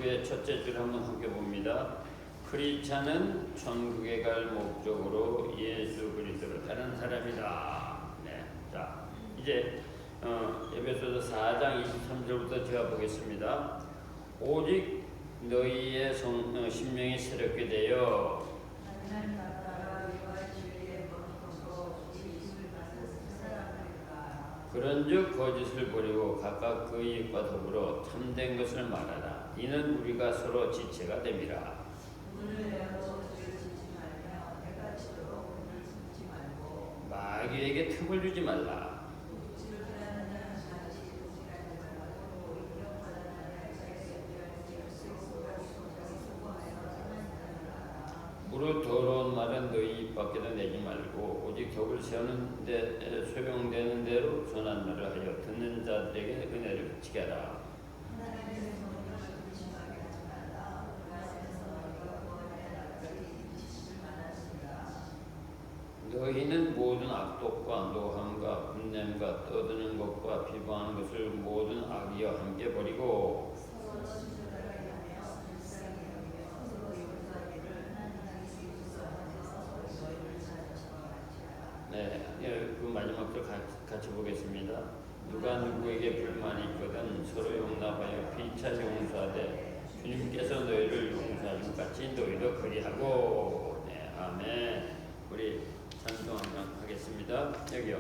위에 첫째 줄 한번 함께 봅니다. 크리스찬은 천국에 갈 목적으로 예수 그리스도를 따르는 사람이다. 네, 자 이제 에베소서 4장 23절부터 제가 보겠습니다. 오직 너희의 심령이 새롭게 되어 그런즉 거짓을 버리고 각각 그 이익과 더불어 참된 것을 말하라. 이는 우리가 서로 지체가 됨이라. 마귀에게 틈을 주지 말라. 무릇 더러운 말은 너희 입 밖에도 내지 말고 오직 덕을 세우는 데 소용되는 대로 선한 말을 하여 듣는 자들에게 은혜를 그치게 하라. 너희는 모든 악독과 노함과 분냄과 떠드는 것과 비방하는 것을 모든 악이와 함께 버리고 그 마지막 절 같이 보겠습니다. 누가 누구에게 불만이 있거든 서로 용납하여 피차 용서하되 주님께서 너희를 용서하신 같이 너희도 그리하고. 네, 아멘. 우리 찬송 한번 하겠습니다. 여기요.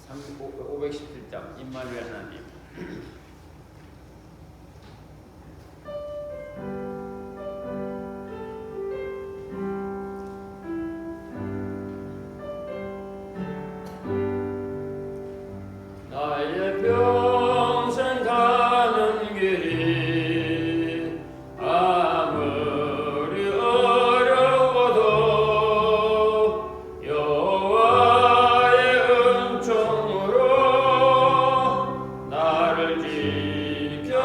517장 임마누엘 하나님. 나의 평생 가는 길이 아무리 어려워도 여호와의 은총으로 나를 지켜주시네.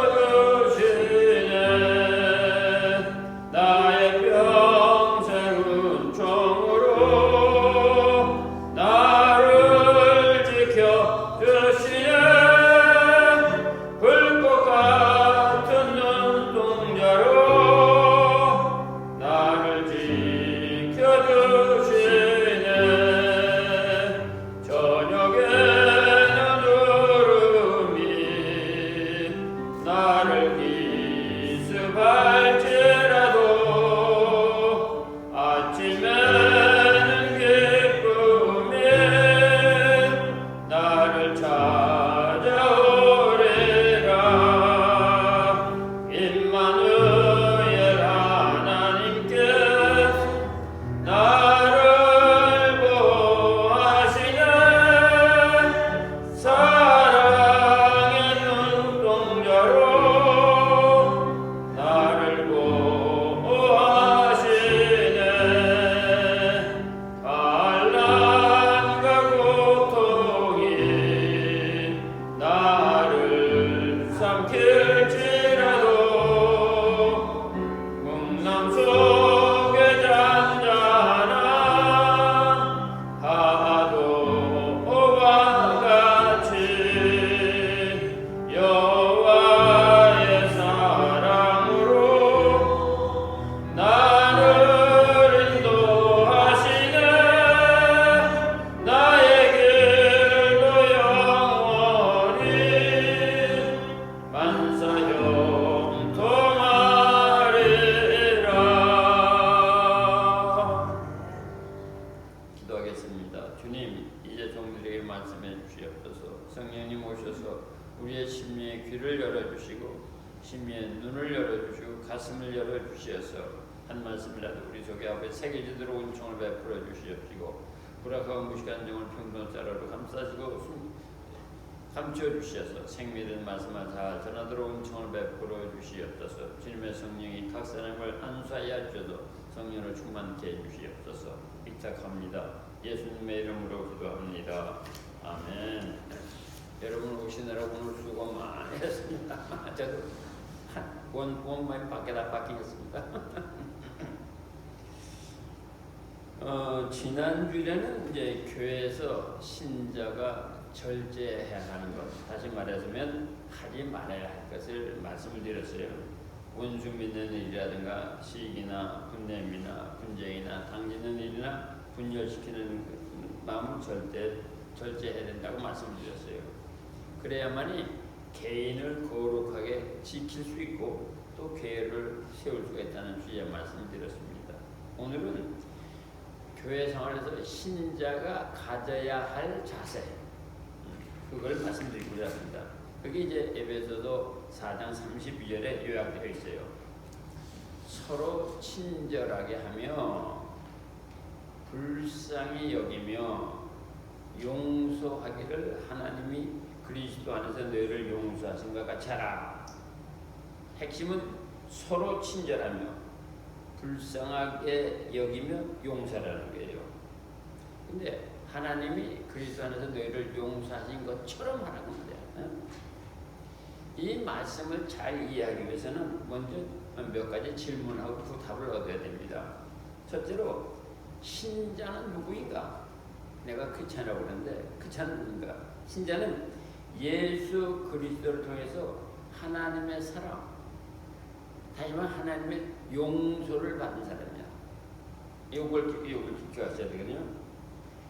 나의 평생 은총으로 나를 지켜주시네. 불꽃 같은 눈동자로 나를 지켜주시네. 저녁에는 구름이 나를 기습할지라도 아침에는 기쁨이 나를 찾아오리라. 임마누엘 하나님께 나를 보호하시네. 사랑의 눈동자로 나를 보호하시네. 반란과 고통이 나를 삼킬지라도 풍랑 속에 잔잔한 파도와 같이 여호와의 사랑으로 나를 인도하시네. 나의 길도 영원히 만사형통하리라. 기도하겠습니다. 주님, 이제 종들에게 말씀해 주시옵소서. 성령님 오셔서 우리의 심령의 귀를 열어주시고 심령의 눈을 열어주시고 가슴을 열어주시어서 한 말씀이라도 우리 속에 앞에 새겨지도록 은총을 베풀어 주시옵시고 불악하고 무식한 영을 평등자로로 감싸시고 감추어 주시어서 생명된 말씀을 다 전하도록 은총을 베풀어 주시옵소서. 주님의 성령이 각 사람을 안수하여 주셔서 성령을 충만케 해 주시옵소서. 부탁합니다. 예수님의 이름으로 기도합니다. 아멘. 여러분 오시느라 오늘 수고 많이 했습니다. 저도 원만 밖에다 바뀌겠습니다. 지난주에는 이제 교회에서 신자가 절제해야 하는 것, 다시 말하자면 하지 말아야 할 것을 말씀을 드렸어요. 원수 믿는 일이라든가 시기나 분냄이나 분쟁이나 당기는 일이나 분열시키는 마음을 절제해야 된다고 말씀을 드렸어요. 그래야만이 개인을 거룩하게 지킬 수 있고 또 교회를 세울 수가 있다는 주의 말씀을 드렸습니다. 오늘은 교회 생활에서 신자가 가져야 할 자세, 그걸 말씀드리고자 합니다. 그게 이제 에베소서 4장 32절에 요약되어 있어요. 서로 친절하게 하며 불쌍히 여기며 용서하기를 하나님이 그리스도 안에서 너희를 용서하신 것 같이 하라. 핵심은 서로 친절하며 불쌍하게 여기며 용서라는 거예요. 근데 하나님이 그리스도 안에서 너희를 용서하신 것처럼 하라고 말이야. 이 말씀을 잘 이해하기 위해서는 먼저 몇 가지 질문하고 그 답을 얻어야 됩니다. 첫째로 신자는 누구인가? 내가 크리스찬이라고 그러는데 크리스찬은 누군가? 신자는 예수 그리스도를 통해서 하나님의 사랑, 다시 말해 하나님의 용서를 받은 사람이야. 이걸 기억하셔야 되거든요.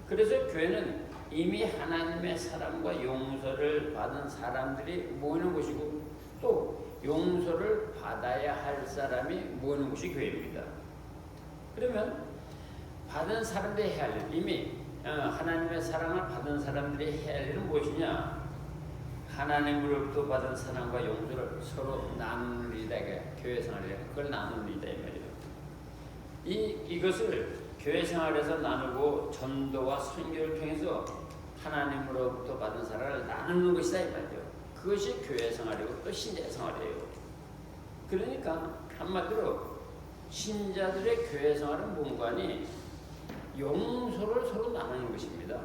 그래서 교회는 이미 하나님의 사랑과 용서를 받은 사람들이 모이는 곳이고 또 용서를 받아야 할 사람이 모이는 곳이 교회입니다. 그러면 받은 사람들이 해야 할 일, 이미 하나님의 사랑을 받은 사람들이 해야 할 일은 무엇이냐? 하나님으로부터 받은 사랑과 용서를 서로 나누는 일이다. 교회 생활에 그걸 나누는 일이다 이 말이에요. 이것을 교회 생활에서 나누고 전도와 선교를 통해서 하나님으로부터 받은 사랑을 나누는 것이다 이 말이에요. 그것이 교회 생활이고 또 신자 생활이에요. 그러니까 한마디로 신자들의 교회 생활은 뭔가니 용서를 서로 나누는 것입니다.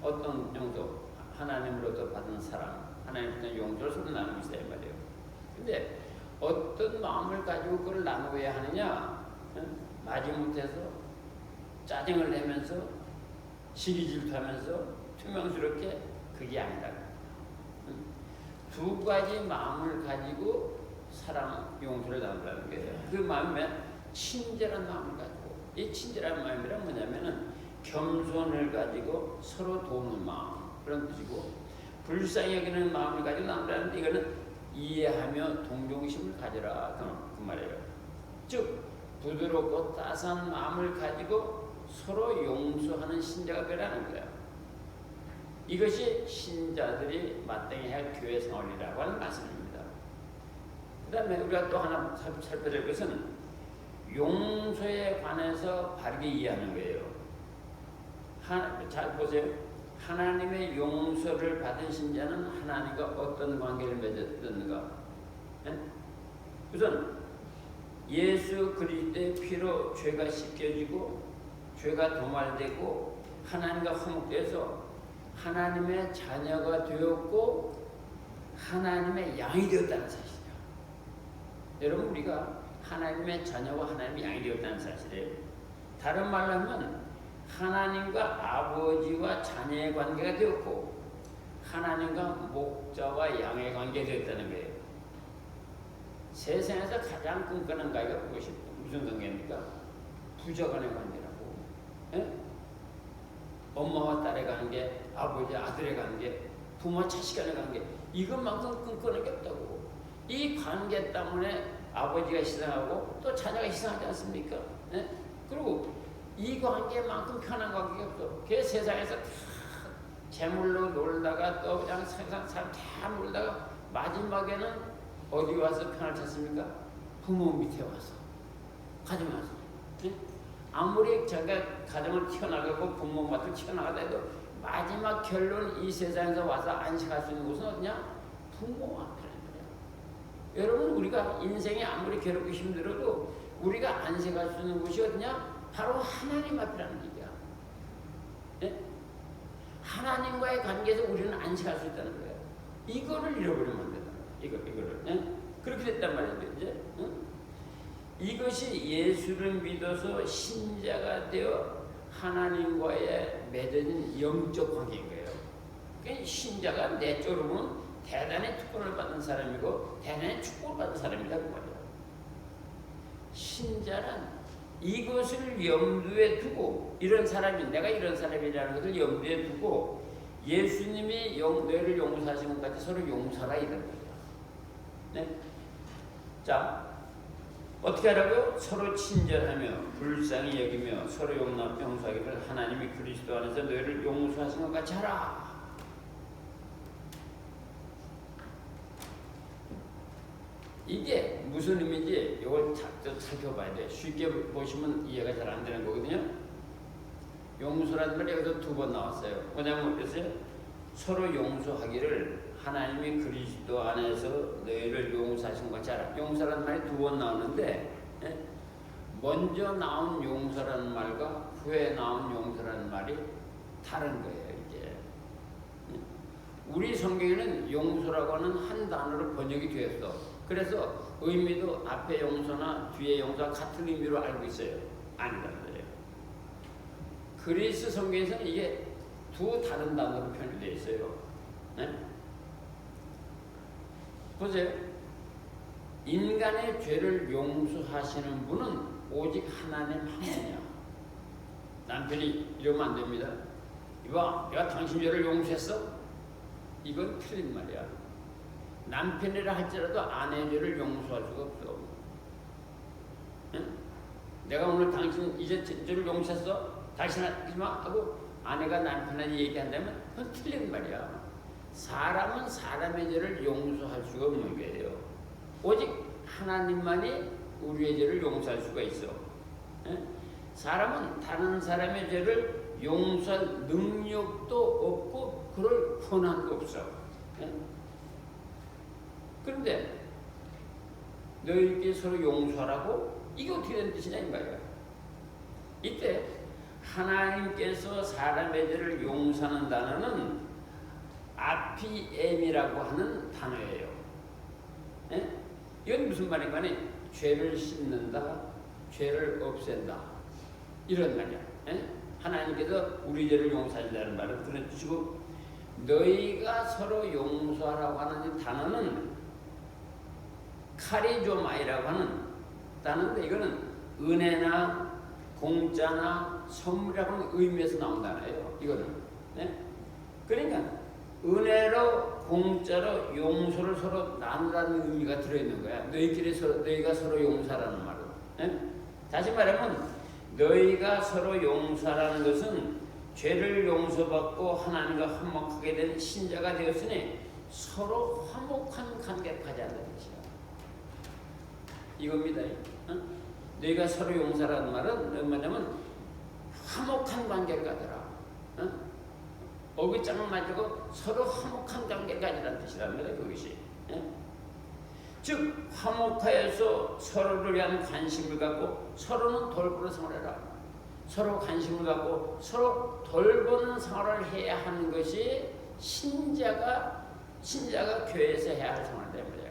어떤 용서? 하나님으로부터 받은 사랑, 하나님으로부터 용서를 서로 나누는 것이다 이 말이에요. 근데 어떤 마음을 가지고 그걸 나누어야 하느냐? 마지못해서 짜증을 내면서 시기질투하면서 투명스럽게 그게 아니다. 두 가지 마음을 가지고 사랑, 용서를 나누라는 거예요. 그 마음에 친절한 마음을 가지고, 이 친절한 마음이란 뭐냐면은 겸손을 가지고 서로 도우는 마음, 그런 뜻이고, 불쌍히 여기는 마음을 가지고 나누라는데 이거는 이해하며 동정심을 가져라 그 말이에요. 즉 부드럽고 따스한 마음을 가지고 서로 용서하는 신자가 되라는 거예요. 이것이 신자들이 마땅히 할 교회 생활이라고 하는 말씀입니다. 그 다음에 우리가 또 하나 살펴야 될 것은 용서에 관해서 바르게 이해하는 거예요. 잘 보세요. 하나님의 용서를 받은 신자는 하나님과 어떤 관계를 맺었는가? 우선 예수 그리스도의 피로 죄가 씻겨지고 죄가 도말되고 하나님과 화목돼서 하나님의 자녀가 되었고 하나님의 양이 되었다는 사실이에요. 여러분 우리가 하나님의 자녀와 하나님의 양이 되었다는 사실이에요. 다른 말로 하면 하나님과 아버지와 자녀의 관계가 되었고 하나님과 목자와 양의 관계가 되었다는 거예요. 세상에서 가장 끈끈한 관계가 무슨 관계입니까? 부자간의 관계라고. 에? 엄마와 딸의 관계, 아버지 아들의 관계, 부모 자식 간의 관계, 이것만큼 끈끈한 게 없다고. 이 관계 때문에 아버지가 희생하고 또 자녀가 희생하지 않습니까? 에? 그리고 이 관계만큼 편한 관계가 없어. 그 세상에서 다 재물로 놀다가 또 그냥 세상 사람 다 놀다가 마지막에는 어디 와서 편을 찾습니까? 부모 밑에 와서, 가정 와서. 네? 아무리 제가 가정을 튀어나가고 부모 맡을 튀어나가다 해도 마지막 결론 이 세상에서 와서 안식할 수 있는 곳은 어디냐? 부모 앞이라는 거예요. 여러분 우리가 인생이 아무리 괴롭고 힘들어도 우리가 안식할 수 있는 곳이 어디냐? 바로 하나님 앞이라는 얘기야. 네? 하나님과의 관계에서 우리는 안식할 수 있다는 거예요. 이거를 잃어버리면 안 된다. 이거를. 네? 그렇게 됐단 말이죠. 이제. 응? 이것이 예수를 믿어서 신자가 되어 하나님과의 맺어진 영적 관계인 거예요. 신자가 내적으로 보면 대단히 특권을 받은 사람이고 대단히 축복을 받은 사람이라고 말이야. 신자란 이것을 염두에 두고 이런 사람이 내가 이런 사람이라는 것을 염두에 두고 예수님이 뇌를 용서하신 것 같이 서로 용서라 이런 거예요. 네? 자, 어떻게 하라고요? 서로 친절하며 불쌍히 여기며 서로 용서하기를 하나님이 그리스도 안에서 너희를 용서하신 것 같이 하라. 이게 무슨 의미인지 이걸 살펴봐야 돼. 쉽게 보시면 이해가 잘 안 되는 거거든요. 용서라는 말이 여기서 2번 나왔어요. 뭐냐면 그랬어요? 서로 용서하기를 하나님이 그리스도 안에서 너희를 용서하신 것 같이 하라. 용서라는 말이 2번 나오는데 먼저 나온 용서라는 말과 후에 나온 용서라는 말이 다른 거예요. 이게 우리 성경에는 용서라고 하는 한 단어로 번역이 되었어. 그래서 의미도 앞에 용서나 뒤에 용서와 같은 의미로 알고 있어요. 아니라는 거예요. 그리스 성경에서는 이게 2 다른 단어로 표현되어 있어요. 네? 보세요. 인간의 죄를 용서하시는 분은 오직 하나님 한 분이야. 남편이 이러면 안 됩니다. 이봐, 내가 당신 죄를 용서했어? 이건 틀린 말이야. 남편이라 할지라도 아내의 죄를 용서할 수가 없어. 응? 내가 오늘 당신 이제 죄를 용서했어? 다시 하지 마? 하고 아내가 남편한테 얘기한다면 그건 틀린 말이야. 사람은 사람의 죄를 용서할 수가 없는 거예요. 오직 하나님만이 우리의 죄를 용서할 수가 있어. 응? 사람은 다른 사람의 죄를 용서할 능력도 없고 그럴 권한도 없어. 응? 그런데 너희에게 서로 용서하라고? 이게 어떻게 된 뜻이냐 이 말이야. 이때 하나님께서 사람의 죄를 용서하는 단어는 아피엠이라고 하는 단어예요. 에? 이건 무슨 말인가 하니 죄를 씻는다, 죄를 없앤다 이런 말이야. 에? 하나님께서 우리 죄를 용서한다는 말은 그런 뜻이고 너희가 서로 용서하라고 하는 이 단어는 카리조마이라고 하는 단어인데 이거는 은혜나 공짜나 선물이라고 하는 의미에서 나온 단어예요. 이거는. 네? 그러니까 은혜로 공짜로 용서를 서로 나누라는 의미가 들어있는 거야. 너희가 서로 용서하라는 말로. 네? 다시 말하면 너희가 서로 용서하라는 것은 죄를 용서받고 하나님과 화목하게 된 신자가 되었으니 서로 화목한 관계를 가져야 한다는 것이야. 이겁니다. 너희가 서로 용서라는 말은 뭐냐면 화목한 관계를 가져라. 어깃장을 맞고 서로 화목한 관계를 가지라는 뜻이란 말이에요. 그것이. 즉 화목하여서 서로를 위한 관심을 갖고 서로는 돌보는 생활을 서로 관심을 갖고 서로 돌보는 생활을 해야 하는 것이 신자가 교회에서 해야 할 생활이란 말이에요.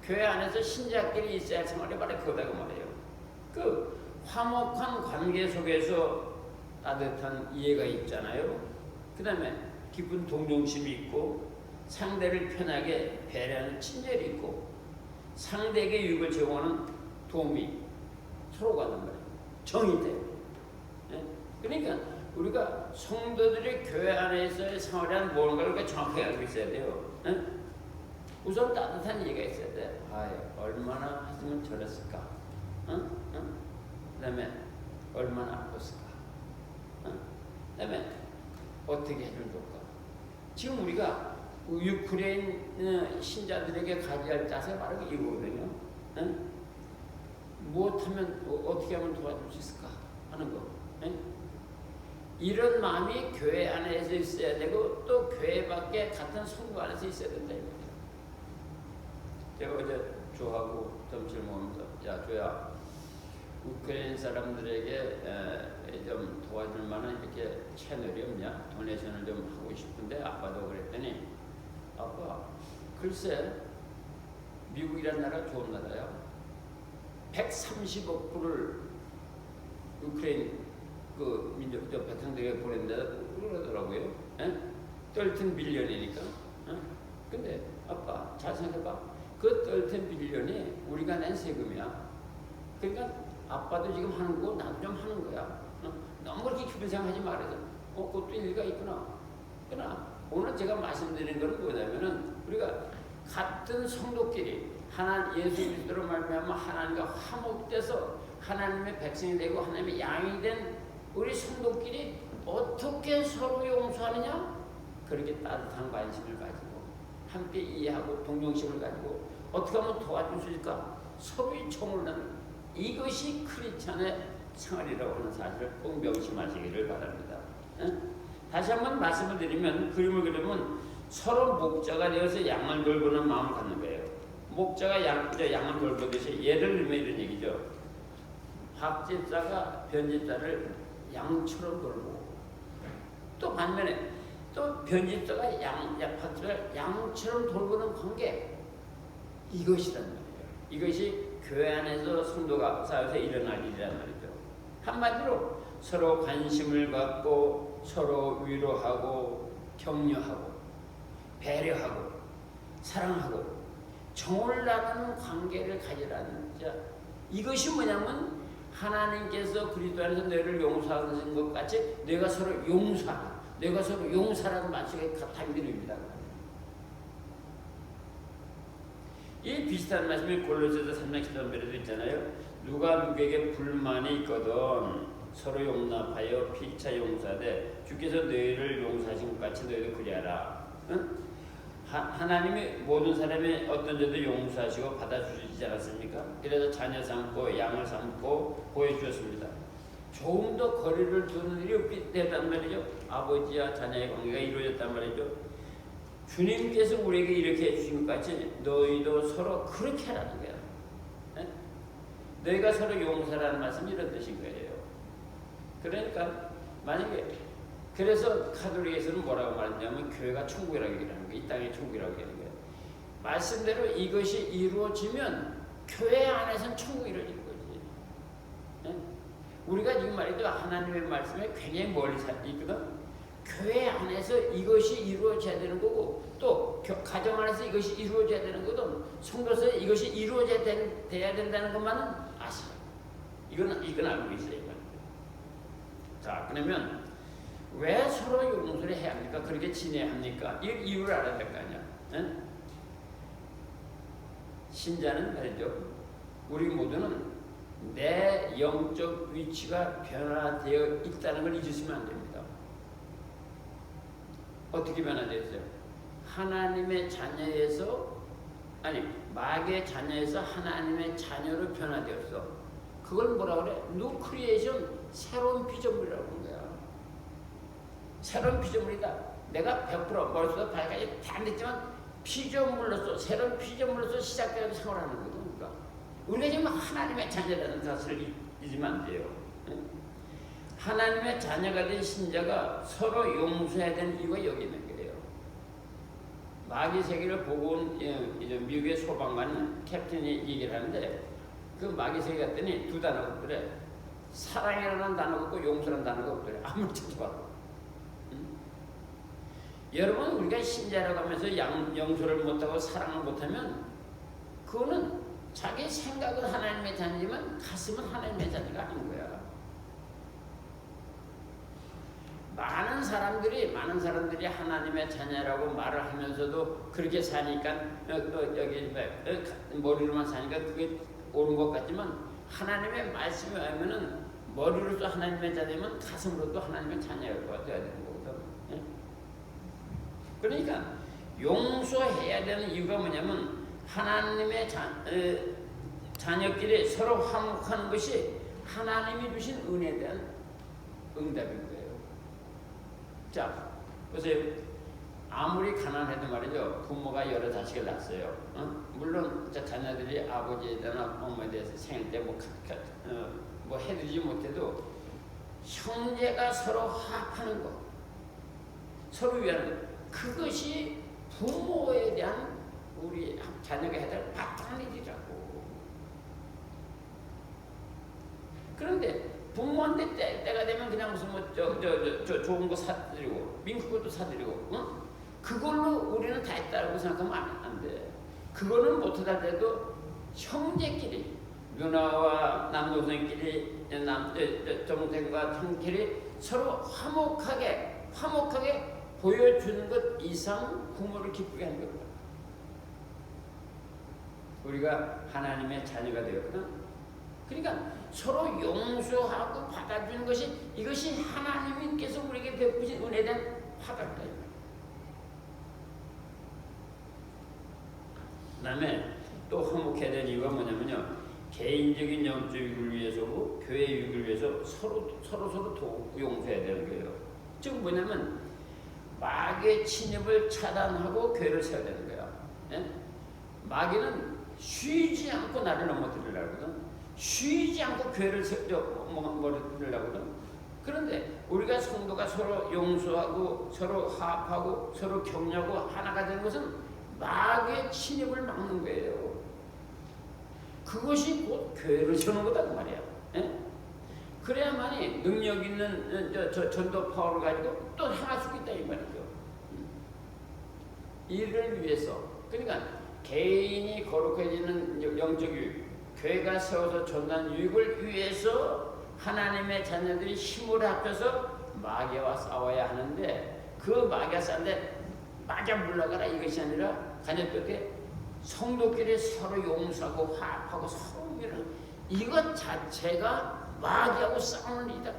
교회 안에서 신자끼리 있어야 할 생활이 바로 그거다고 말해요. 그 화목한 관계 속에서 따뜻한 이해가 있잖아요. 그 다음에 깊은 동정심이 있고 상대를 편하게 배려하는 친절이 있고 상대에게 유익을 제공하는 도움이 서로가 하는 말이에요. 정이 돼요. 그러니까 우리가 성도들이 교회 안에서의 생활이란 뭔가를 정확하게 알고 있어야 돼요. 우선 따뜻한 이해가 있어야 돼. 얼마나 했으면 저랬을까? 그 다음에 얼마나 아팠을까? 그 다음에 어떻게 해주면 좋을까? 지금 우리가 유크레인 신자들에게 가져야 할 자세가 바로 이거거든요. 무엇하면 어떻게 하면 도와줄 수 있을까 하는 거. 이런 마음이 교회 안에서 있어야 되고 또 교회 밖에 같은 성도 안에서 있어야 된다 이거예요. 제가 어제 조하고 점심을 먹으면서 야 조야 우크라이나 사람들에게 좀 도와줄 만한 이렇게 채널이 없냐? 도네이션을 좀 하고 싶은데 아빠도 그랬더니 아빠 글쎄 미국이라는 나라 좋은 나라야. 130억 불을 우크라이나 그 민족 백성들에게 보낸다 그러더라고요. 떨튼 빌리언이니까. 근데 아빠 잘 생각해봐. 그 떨튼 빌리언이 우리가 낸 세금이야. 그러니까 아빠도 지금 하는 거 나도 좀 하는 거야. 너무 그렇게 기분 생각하지 말아서 그것도 일리가 있구나. 그러나 오늘 제가 말씀드리는 건 뭐냐면은 우리가 같은 성도끼리 예수 그리스도로 말미암아 하나님과 화목돼서 하나님의 백성이 되고 하나님의 양이 된 우리 성도끼리 어떻게 서로 용서하느냐? 그렇게 따뜻한 관심을 가지고 함께 이해하고 동정심을 가지고 어떻게 하면 도와줄 수 있을까? 서로의 총을 나는 이것이 크리스찬의 생활이라고 하는 사실을 꼭 명심하시기를 바랍니다. 다시 한번 말씀을 드리면 그림을 그리면 서로 목자가 되어서 양을 돌보는 마음을 갖는 거예요. 목자가 양을 돌보듯이 예를 들면 이런 얘기죠. 박 집사가 변 집사를 양처럼 돌보고 또 반면에 또 변 집사가 박 집사를 양처럼 돌보는 관계 이것이란 말이에요. 이것이 교회 안에서 성도가 사회에서 일어날 일이란 말이죠. 한마디로 서로 관심을 갖고 서로 위로하고 격려하고 배려하고 사랑하고 정을 나누는 관계를 가지라는 자 이것이 뭐냐면 하나님께서 그리스도 안에서 너희를 용서하는 것 같이 너희가 서로 용서하라. 너희가 서로 용서라는 말씀이 같은 이름입니다. 이 비슷한 말씀이 골로새서 3장 13절에도 있잖아요. 누가 누구에게 불만이 있거든 서로 용납하여 피차 용서하되 주께서 너희를 용서하신 것 같이 너희도 그리하라. 응? 하나님이 모든 사람의 어떤 죄도 용서하시고 받아주시지 않았습니까? 그래서 자녀 삼고 양을 삼고 보여주었습니다. 조금 더 거리를 두는 일이 없게 됐단 말이죠. 아버지와 자녀의 관계가 이루어졌단 말이죠. 주님께서 우리에게 이렇게 해주신 것 같이 너희도 서로 그렇게 하라는 거야. 네? 너희가 서로 용서라는 말씀이 이런 뜻인 거예요. 그러니까 만약에 그래서 카톨릭에서는 뭐라고 말하냐면 교회가 천국이라고 얘기하는 거예요. 이 땅이 천국이라고 얘기하는 거예요. 말씀대로 이것이 이루어지면 교회 안에서는 천국이 이루어지는 거지. 네? 우리가 지금 말해도 하나님의 말씀에 굉장히 멀리 있거든. 교회 안에서 이것이 이루어져야 되는 거고 또 가정 안에서 이것이 이루어져야 되는 거든 성도서 이것이 이루어져야 돼야 된다는 것만은 아시죠. 이건 알고 있어요. 자 그러면 왜 서로 용서를 해야 합니까? 그렇게 지내야 합니까? 이 이유를 알아야 될 거 아니야. 응? 신자는 말이죠. 우리 모두는 내 영적 위치가 변화되어 있다는 걸 잊으시면 안 됩니다. 어떻게 변화되었어요? 하나님의 자녀에서 마귀의 자녀에서 하나님의 자녀로 변화되었어. 그걸 뭐라 그래? 뉴 크리에이션, 새로운 피조물이라고 하는 거야. 새로운 피조물이다. 내가 100% 머릿속에 발까지 다 안 됐지만 피조물로서 새로운 피조물로서 시작되어서 생활하는 거죠. 그러니까 우리가 지금 하나님의 자녀라는 사실을 잊으면 안 돼요. 하나님의 자녀가 된 신자가 서로 용서해야 되는 이유가 여기 있는 거예요. 마귀 세계를 보고 온 미국의 소방관 캡틴이 얘기를 하는데 그 마귀 세계 갔더니 두 단어가 없더래. 사랑이라는 단어가 없고 용서라는 단어가 없더래. 아무리 찾아봐도. 여러분 우리가 신자라고 하면서 용서를 못하고 사랑을 못하면 그거는 자기 생각은 하나님의 자녀지만 가슴은 하나님의 자녀가 아닌 거야. 많은 사람들이 하나님의 자녀라고 말을 하면서도 그렇게 사니까 여기 머리로만 사니까 그게 옳은 것 같지만 하나님의 말씀이 하면은 머리로도 하나님의 자녀면 가슴으로도 하나님의 자녀가 되어야 되는 거거든. 그러니까 용서해야 되는 이유가 뭐냐면 하나님의 자녀끼리 서로 화목하는 것이 하나님이 주신 은혜에 대한 응답인 거예요. 자, 보세요. 아무리 가난해도 말이죠. 부모가 여러 자식을 낳았어요. 물론 자녀들이 아버지에 대한 어머니에 대해서 생일 때 뭐 해드리지 못해도 형제가 서로 화합하는 것, 서로 위하는 것, 그것이 부모에 대한 우리 자녀가 해야 될 마땅한 일이라고. 그런데 부모한테 때가 되면 그냥 무슨 좋은 거 사드리고 민국 것도 사드리고 그걸로 우리는 다 했다고 생각하면 안 돼. 그거는 못하더라도 형제끼리, 누나와 남동생끼리, 동생과 형끼리 서로 화목하게 보여주는 것 이상 부모를 기쁘게 하는 겁니다. 우리가 하나님의 자녀가 되었거든. 그러니까 서로 용서하고 받아주는 것이, 이것이 하나님께서 우리에게 베푸신 은혜에 대한 화답이다. 그 다음에 또 화목해야 되는 이유가 뭐냐면요, 개인적인 영적 유익을 위해서고 교회 유익을 위해서 서로 용서해야 되는 거예요. 즉 뭐냐면 마귀의 침입을 차단하고 교회를 세워야 되는 거야. 예? 마귀는 쉬지 않고 나를 넘어뜨리려고 하거든. 쉬지 않고 교회를 넘어뜨리려고 하거든. 그런데 우리가 성도가 서로 용서하고 서로 화합하고 서로 격려하고 하나가 되는 것은 마귀의 침입을 막는 거예요. 그것이 곧 교회를 세우는 거다 그 말이야. 예? 그래야만이 능력 있는 전도 파워를 가지고 또 행할 수 있다 이 말이죠. 이를 위해서, 그러니까 개인이 거룩해지는 영적 유익, 교회가 세워서 전한 유익을 위해서 하나님의 자녀들이 힘을 합쳐서 마귀와 싸워야 하는데, 그 마귀와 싸는데 맞아 물러가라 이것이 아니라 간접하게 성도끼리 서로 용서하고 화합하고 서로 위를, 이것 자체가 마귀하고 싸우는 일이다.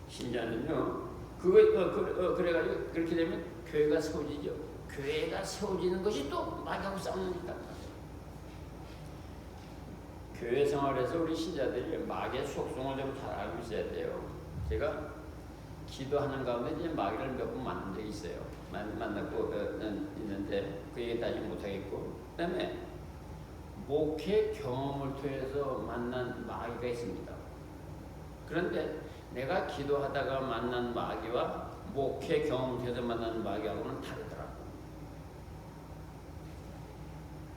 신자는요, 그래가지고 그렇게 되면 교회가 세워지죠. 교회가 세워지는 것이 또 마귀하고 싸우는 일이다. 교회 생활에서 우리 신자들이 마귀의 속성을 좀 잘 알고 있어야 돼요. 제가 기도하는 가운데 이제 마귀를 몇 번 만난 적이 있어요. 만났고 있는데 그 얘기 따지 못하겠고, 그 다음에 목회 경험을 통해서 만난 마귀가 있습니다. 그런데 내가 기도하다가 만난 마귀와 목회 경험을 통해서 만난 마귀하고는 다르더라고.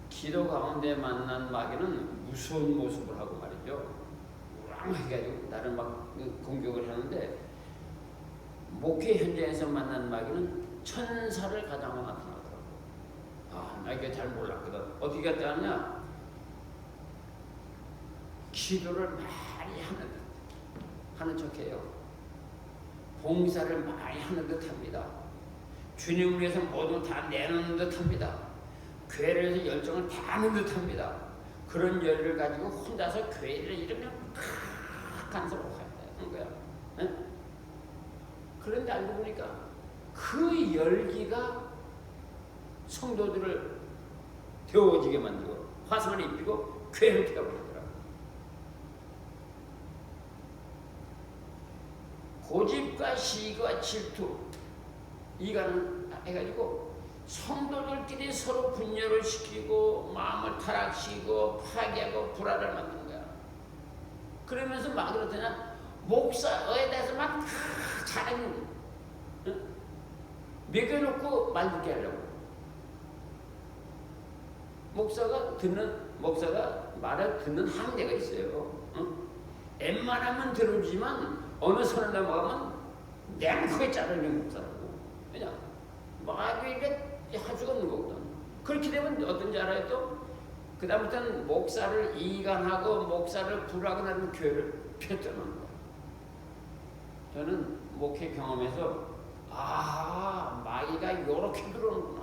기도 가운데 만난 마귀는 무서운 모습을 하고 말이죠. 우랑하게 해가지고 나를 막 공격을 하는데, 목회 현장에서 만난 마귀는 천사를 가장하고 나타나더라고. 나 이게 잘 몰랐거든. 어떻게 하냐? 기도를 많이 하는 척해요. 봉사를 많이 하는 듯합니다. 주님을 위해서 모든 다 내놓는 듯합니다. 교회를 위해서 열정을 다 하는 듯합니다. 그런 열을 가지고 혼자서 교회를 이러면 간섭을 하는 거야. 네? 그런데 알고 보니까 그 열기가 성도들을 데워지게 만들고 화성을 입히고 교회를 태워버리더라고. 고집과 시기와 질투, 이간을 해가지고 성도들끼리 서로 분열을 시키고 마음을 타락시키고 파괴하고 불화를 만드는 거야. 그러면서 막 그러더냐, 목사에 대해서 막 다 잘하는 거야. 응? 먹여놓고 말 듣게 하려고. 목사가 말을 듣는 한계가 있어요. 응? 웬만하면 들어주지만 어느 선을 넘어가면 냉크게 자르는 목사라고. 왜냐? 마귀에게 할 수가 없는 거거든. 그렇게 되면 어떤지 알아요? 또 그 다음부터는 목사를 이간하고 목사를 불하고 나면 교회를 폈다는 거야. 저는 목회 경험에서 마귀가 요렇게 들어오는구나.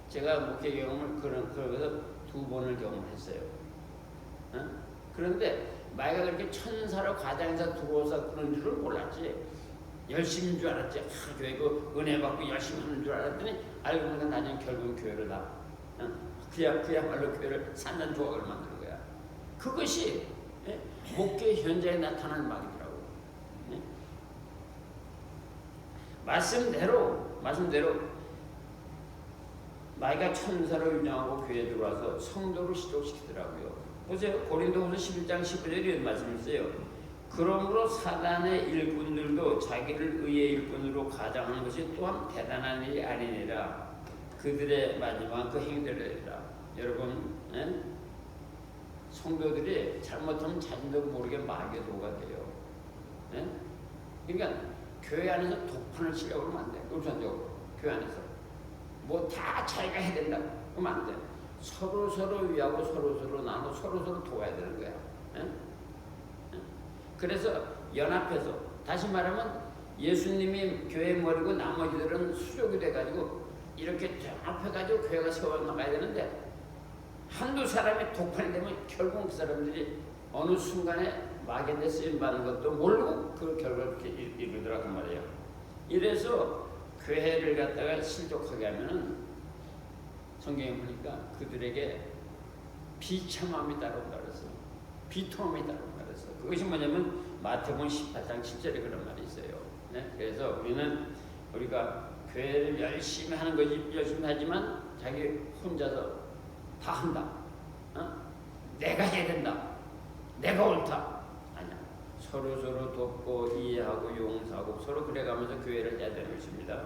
제가 목회 경험을 그러면서 2번을 경험했어요. 응? 그런데 마귀가 그렇게 천사로 가장해서 들어와서 그런 줄은 몰랐지. 열심인 줄 알았지. 교회 그 은혜 받고 열심히 하는 줄 알았더니 알고 보니까 나중에 결국은 교회를 나. 응? 그야말로 교회를 산전 조각을 만드는 거야. 그것이 목회 현장에 나타나는 마귀더라고. 말씀대로 마귀가 천사로 유명하고 교회에 들어와서 성도를 시족시키더라고요. 보세요. 고린도후서 11장 15절에 이런 말씀이 있어요. 그러므로 사단의 일꾼들도 자기를 의의 일꾼으로 가장하는 것이 또한 대단한 일이 아니니라. 그들의 마지막 그 행위들이라. 여러분, 성도들이 잘못하면 자신도 모르게 마귀의 도가 돼요. 네? 그러니까 교회 안에서 독판을 치려고 하면 안 돼. 우선적으로 교회 안에서 뭐 다 자기가 해야 된다 그러면 안 돼. 서로 위하고 서로 나누고 서로 도와야 되는 거야. 네? 그래서 연합해서, 다시 말하면 예수님이 교회 머리고 나머지들은 수족이 돼가지고 이렇게 연합해가지고 교회가 세워나가야 되는데, 한두 사람이 독판이 되면 결국 그 사람들이 어느 순간에 마귀한테 쓰임받는 것도 모르고 그 결과를 이렇게 이루더라고 말이에요. 이래서 교회를 갖다가 실족하게 하면은 성경에 보니까 그들에게 비참함이 따라온다 그랬어요. 비통함이 따라온다 그랬어요. 그것이 뭐냐면 마태복음 18장 7절에 그런 말이 있어요. 네? 그래서 우리가 교회를 열심히 하는 거지, 열심히 하지만 자기 혼자서 다 한다. 내가 해야 된다. 내가 옳다. 아니야. 서로 돕고 이해하고 용서하고 서로 그래가면서 교회를 해야 되는 것입니다.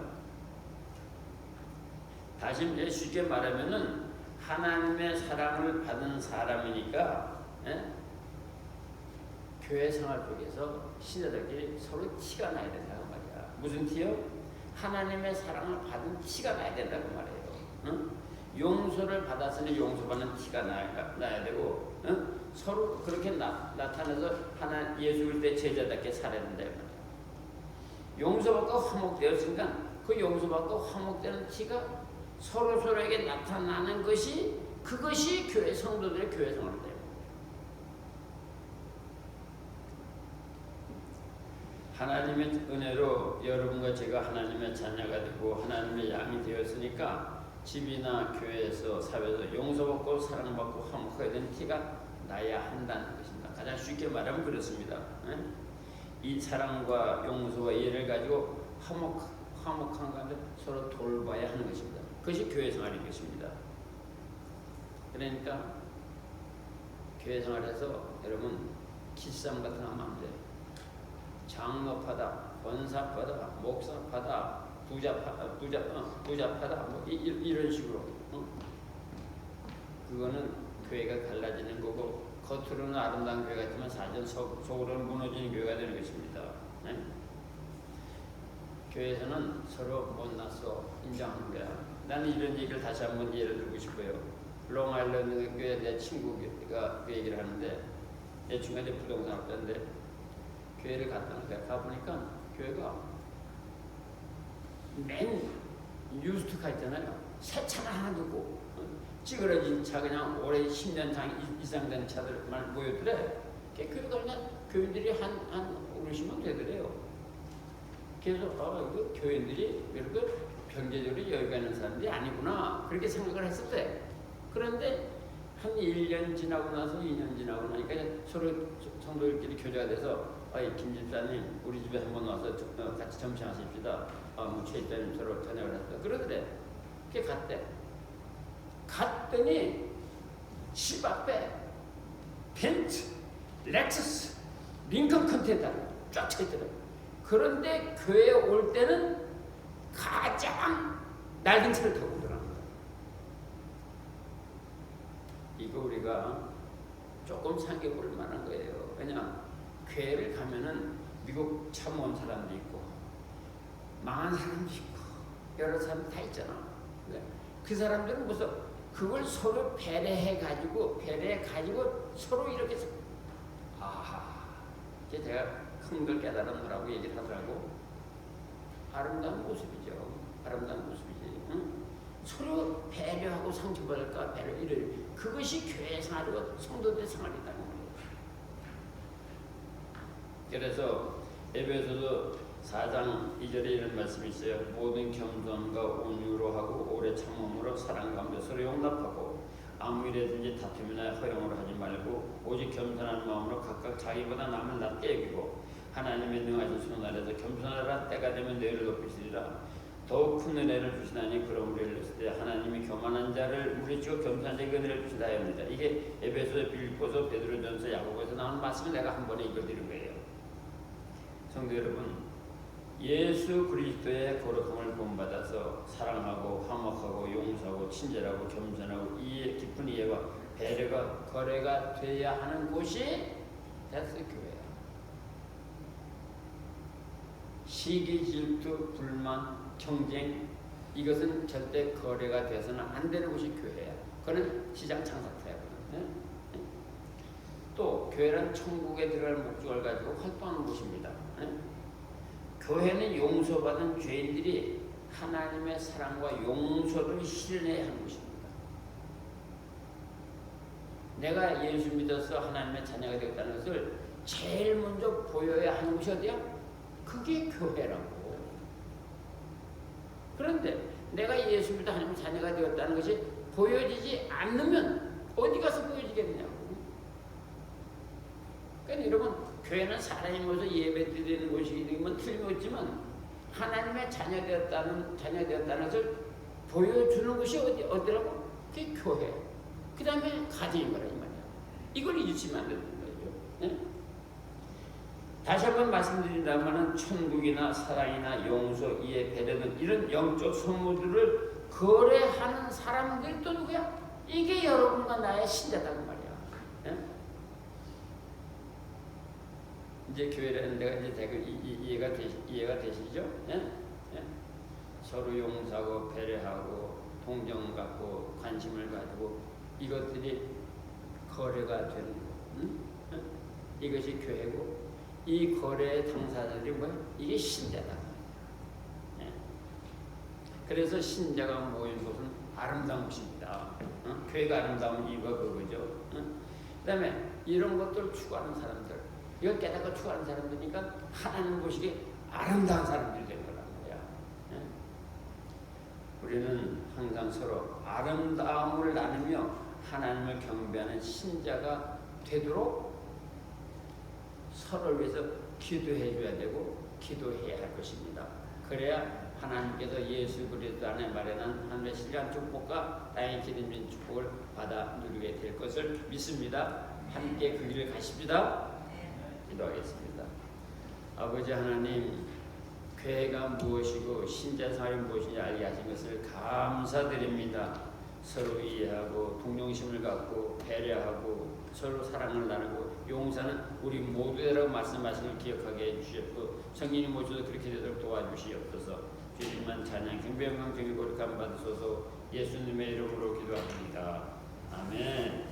다시 이제 쉽게 말하면은 하나님의 사랑을 받은 사람이니까 교회 생활 속에서 신자들끼리 서로 티가 나야 된다고 말이야. 무슨 티요? 하나님의 사랑을 받은 티가 나야 된다고 말이에요. 응? 용서를 받았으니 용서받는 티가 나야 되고, 응? 서로 그렇게 나타내서 예수 그리스도의 제자답게 살아야 된다 말이야. 용서받고 화목되었으니까 그 용서받고 화목되는 티가 서로에게 나타나는 것이, 그것이 교회 성도들의 교회 생활이다. 하나님의 은혜로 여러분과 제가 하나님의 자녀가 되고 하나님의 양이 되었으니까 집이나 교회에서 사회에서 용서받고 사랑받고 화목하게 된 티가 나야 한다는 것입니다. 가장 쉽게 말하면 그렇습니다. 이 사랑과 용서와 이해를 가지고 화목한 가운데 서로 돌봐야 하는 것입니다. 그것이 교회 생활인 것입니다. 그러니까 교회 생활에서 여러분 기싸움 같은 거 하면 안 돼요. 장로파다, 권사파다, 목사파다, 부자파다, 뭐 이런 식으로. 그거는 교회가 갈라지는 거고, 겉으로는 아름다운 교회 같지만 사실 속으로는 무너지는 교회가 되는 것입니다. 네? 교회에서는 서로 못나서 인정하는 거야. 나는 이런 얘기를 다시 한번 예를 들고 싶어요. 롱아일랜드 교회 내 친구가 그 얘기를 하는데, 내 친구가 이제 부동산 업자인데 교회를 갔다는 거야. 가보니까 교회가 맨 뉴스트카 있잖아요. 새 차만 하나 두고 찌그러진 차, 그냥 올해 10년 이상 된 차들만 모였더래. 교회가 그냥 교인들이 한 50명 되더래요. 그래서 이거 교인들이 이렇게 경제적으로 여유가 있는 사람들이 아니구나, 그렇게 생각을 했었대. 그런데 한 1년 지나고 나서 2년 지나고 나니까 서로 성도들끼리 교제가 돼서, 김 집사님 우리 집에 한번 와서 같이 점심하십시다. 최 집사님 서로 저녁을 했다. 그러더래. 그게 갔대. 갔더니 집 앞에 벤츠, 렉서스, 링컨 컨테이너가 쫙 차있더래. 그런데 교회에 올 때는 가장 낡은 차를 타고 오더라는 거야. 이거 우리가 조금 생각해볼 만한 거예요. 왜냐, 교회를 가면은 미국 처음 온 사람도 있고 망한 사람도 있고 여러 사람 다 있잖아. 그 사람들은 무슨 그걸 서로 배려해가지고 서로 이렇게 제가 큰 걸 깨달았노라고 얘기를 하더라고. 아름다운 모습이죠. 아름다운 모습이지. 응? 서로 배려하고 상처받을까 이런 그것이 교회 생활이고 성도들의 생활이라고 말이에요. 그래서 에베소서 4장 2절에 이런 말씀이 있어요. 모든 겸손과 온유로 하고 오래 참음으로 사랑 가운데 서로 용납하고 아무 일에든지 다툼이나 허용을 하지 말고 오직 겸손한 마음으로 각각 자기보다 남을 낮게 여기고 하나님의 능하신 손 아래서 겸손하라. 때가 되면 너희를 높이시리라. 더욱 큰 은혜를 주시나니 그럼 우리를 했을 때 하나님이 교만한 자를 물리치고 겸손한 자에게 은혜를 주시다 합니다. 이게 에베소서, 빌립보서, 베드로전서, 야고보에서 나오는 말씀을 내가 한 번에 읽어드린 거예요. 성도 여러분, 예수 그리스도의 거룩함을 본받아서 사랑하고 화목하고 용서하고 친절하고 겸손하고 깊은 이해와 배려가 거래가 돼야 하는 곳이 대수 교회야. 시기, 질투, 불만, 경쟁 이것은 절대 거래가 돼서는 안 되는 곳이 교회야. 그건 시장 창사태야. 또 교회는 천국에 들어갈 목적을 가지고 활동하는 곳입니다. 교회는 용서받은 죄인들이 하나님의 사랑과 용서를 실현해야 하는 곳입니다. 내가 예수 믿어서 하나님의 자녀가 되었다는 것을 제일 먼저 보여야 하는 곳이 어디야? 그게 교회라고. 그런데 내가 예수 믿어 하나님의 자녀가 되었다는 것이 보여지지 않으면 어디 가서 보여지겠냐고. 그러니까 여러분, 교회는 사람이 모여서 예배 드리는 곳이면 틀림없지만 하나님의 자녀 되었다는 것을 보여주는 것이 어디라고? 그게 교회. 그 다음에 가정인 거라 이 말이야. 이걸 잊으시면 안 되는 거죠. 네? 다시 한번 말씀드린다면 천국이나 사랑이나 용서, 이해, 배려 등 이런 영적 선물들을 거래하는 사람들이 또 누구야? 이게 여러분과 나의 신자다는 말이야. 네? 이제 교회라는 데가 이제 대개 이해가 되시죠? 예? 예? 서로 용서하고 배려하고 동정 갖고 관심을 가지고 이것들이 거래가 되는 거. 예? 이것이 교회고 이 거래의 당사자들이 뭐야? 이게 신자다. 예? 그래서 신자가 모인 곳은 아름다운 곳입니다. 교회가 아름다운 이유가 그거죠. 그 다음에 이런 것들을 추구하는 사람들, 이걸 깨닫고 추구하는 사람들이니까 하나님 보시기에 아름다운 사람들이 되는 거란 말이야. 예? 우리는 항상 서로 아름다움을 나누며 하나님을 경배하는 신자가 되도록 서로를 위해서 기도해 줘야 되고 기도해야 할 것입니다. 그래야 하나님께서 예수 그리스도 안에 마련한 하나님의 신령한 축복과 땅의 기름진 축복을 받아 누리게 될 것을 믿습니다. 함께 그 길을 가십니다. 기도하겠습니다. 아버지 하나님, 교회가 무엇이고 신자생활이 무엇인지 알게 하신 것을 감사드립니다. 서로 이해하고 동정심을 갖고 배려하고 서로 사랑을 나누고 용서는 우리 모두라고 말씀하신 걸 기억하게 해주시옵고 성령님 모셔서 그렇게 되도록 도와주시옵소서. 주님만 찬양 경배 영광 주님 거룩함 받으소서. 예수님의 이름으로 기도합니다. 아멘.